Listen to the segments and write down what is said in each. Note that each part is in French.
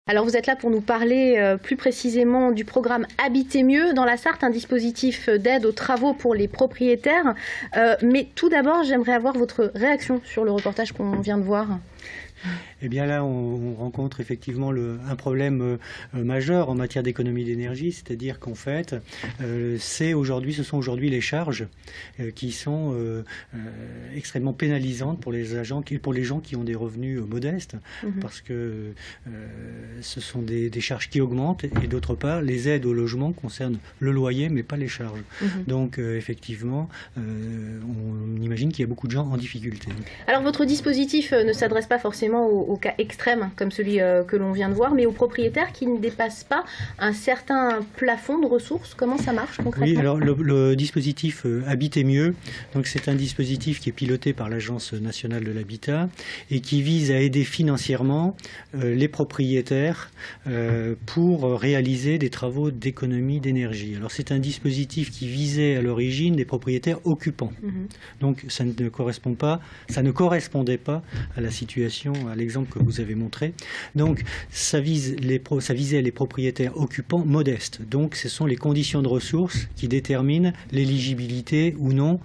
Alors vous êtes là pour nous parler plus précisément du programme Habiter mieux dans la Sarthe, un dispositif d'aide aux travaux pour les propriétaires. Mais tout d'abord, j'aimerais avoir votre réaction sur le reportage qu'on vient de voir. Eh bien là, on rencontre effectivement un problème majeur en matière d'économie d'énergie, c'est-à-dire qu'en fait, ce sont aujourd'hui les charges qui sont extrêmement pénalisantes pour les gens qui ont des revenus modestes, parce que ce sont des charges qui augmentent, et d'autre part, les aides au logement concernent le loyer, mais pas les charges. Donc effectivement, on imagine qu'il y a beaucoup de gens en difficulté. Alors votre dispositif ne s'adresse pas forcément aux cas extrêmes comme celui que l'on vient de voir, mais aux propriétaires qui ne dépassent pas un certain plafond de ressources. Comment ça marche concrètement? Oui, alors le dispositif Habiter mieux, donc c'est un dispositif qui est piloté par l'Agence nationale de l'habitat et qui vise à aider financièrement les propriétaires pour réaliser des travaux d'économie d'énergie. Alors c'est un dispositif qui visait à l'origine des propriétaires occupants. Donc ça ne correspondait pas à la situation, à l'exemple que vous avez montré. Donc ça visait les propriétaires occupants modestes. Donc ce sont les conditions de ressources qui déterminent l'éligibilité ou non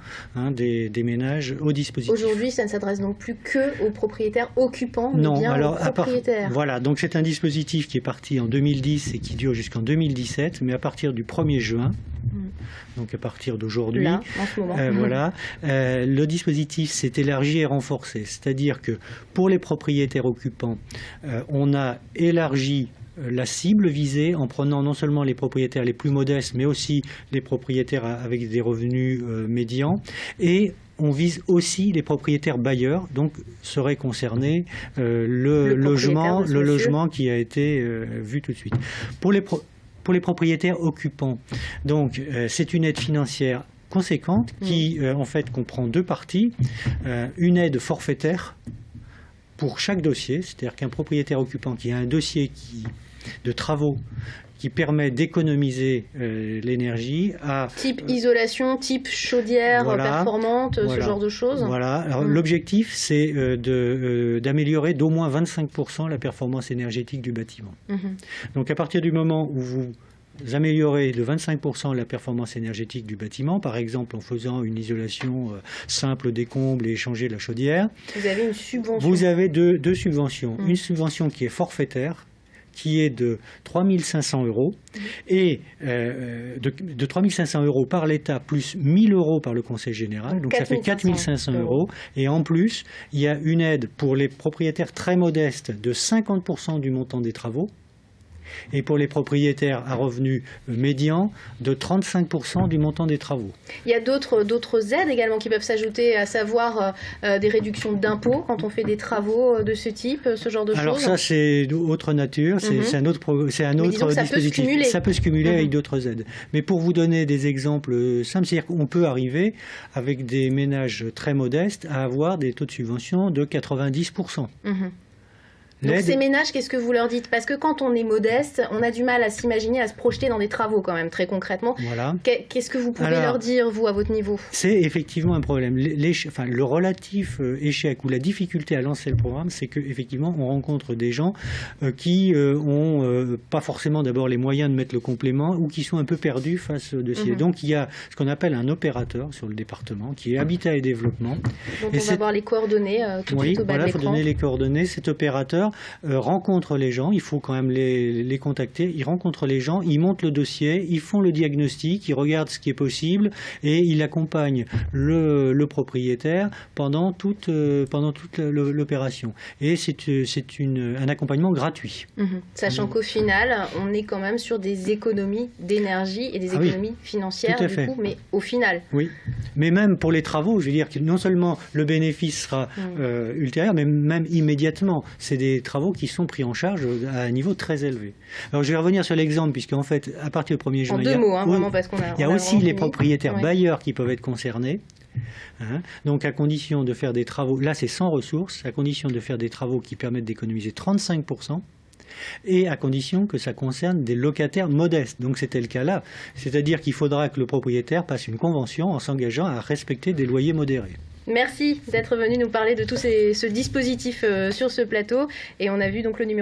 des ménages au dispositif. Aujourd'hui, ça ne s'adresse donc plus que aux propriétaires occupants, mais bien aux propriétaires. Voilà, donc c'est un dispositif qui est parti en 2010 et qui dure jusqu'en 2017, mais à partir du 1er juin, donc à partir d'aujourd'hui, le dispositif s'est élargi et renforcé. C'est-à-dire que pour les propriétaires occupants, on a élargi la cible visée en prenant non seulement les propriétaires les plus modestes, mais aussi les propriétaires avec des revenus médians, et on vise aussi les propriétaires bailleurs, donc serait concerné le logement qui a été vu tout de suite. Pour les propriétaires occupants, donc c'est une aide financière conséquente qui en fait comprend deux parties. Une aide forfaitaire pour chaque dossier, c'est-à-dire qu'un propriétaire occupant qui a un dossier de travaux qui permet d'économiser l'énergie à... Type isolation, type chaudière performante, ce genre de choses. Voilà. Alors, l'objectif, c'est d'améliorer d'au moins 25% la performance énergétique du bâtiment. Donc à partir du moment où vous améliorez de 25% la performance énergétique du bâtiment, par exemple en faisant une isolation simple des combles et changer la chaudière, vous avez une subvention. Vous avez deux subventions. Une subvention qui est forfaitaire, qui est de 3 500 € et de 3 500 € par l'État plus 1 000 € par le Conseil général, donc ça fait 4 500 €. Et en plus, il y a une aide pour les propriétaires très modestes de 50% du montant des travaux, et pour les propriétaires à revenus médians de 35% du montant des travaux. Il y a d'autres aides également qui peuvent s'ajouter, à savoir des réductions d'impôts quand on fait des travaux de ce type, ce genre de choses. Alors ça, c'est autre nature, c'est un autre dispositif. Ça peut se cumuler avec d'autres aides. Mais pour vous donner des exemples simples, c'est-à-dire qu'on peut arriver avec des ménages très modestes à avoir des taux de subvention de 90%. Donc ces ménages, qu'est-ce que vous leur dites? Parce que quand on est modeste, on a du mal à s'imaginer, à se projeter dans des travaux quand même, très concrètement. Voilà. Qu'est-ce que vous pouvez leur dire, vous, à votre niveau? C'est effectivement un problème. Le relatif échec ou la difficulté à lancer le programme, c'est qu'effectivement, on rencontre des gens qui ont pas forcément d'abord les moyens de mettre le complément ou qui sont un peu perdus face au dossier. Donc il y a ce qu'on appelle un opérateur sur le département qui est Habitat et Développement. Donc on va voir les coordonnées tout de suite au bas de l'écran. Il faut donner les coordonnées. Cet opérateur rencontre les gens, il faut quand même les contacter, ils rencontrent les gens, ils montent le dossier, ils font le diagnostic, ils regardent ce qui est possible et ils accompagnent le propriétaire pendant toute l'opération. Et c'est un accompagnement gratuit. Sachant qu'au final, on est quand même sur des économies d'énergie et des économies financières du coup, mais au final. Oui, mais même pour les travaux, je veux dire que non seulement le bénéfice sera ultérieur, mais même immédiatement. C'est des travaux qui sont pris en charge à un niveau très élevé. Alors je vais revenir sur l'exemple, puisqu'en fait, à partir du 1er juin, il y a aussi les propriétaires bailleurs qui peuvent être concernés. Donc à condition de faire des travaux, là c'est sans ressources, à condition de faire des travaux qui permettent d'économiser 35%, et à condition que ça concerne des locataires modestes. Donc c'était le cas là. C'est-à-dire qu'il faudra que le propriétaire passe une convention en s'engageant à respecter des loyers modérés. Merci d'être venu nous parler de tout ce dispositif sur ce plateau. Et on a vu donc le numéro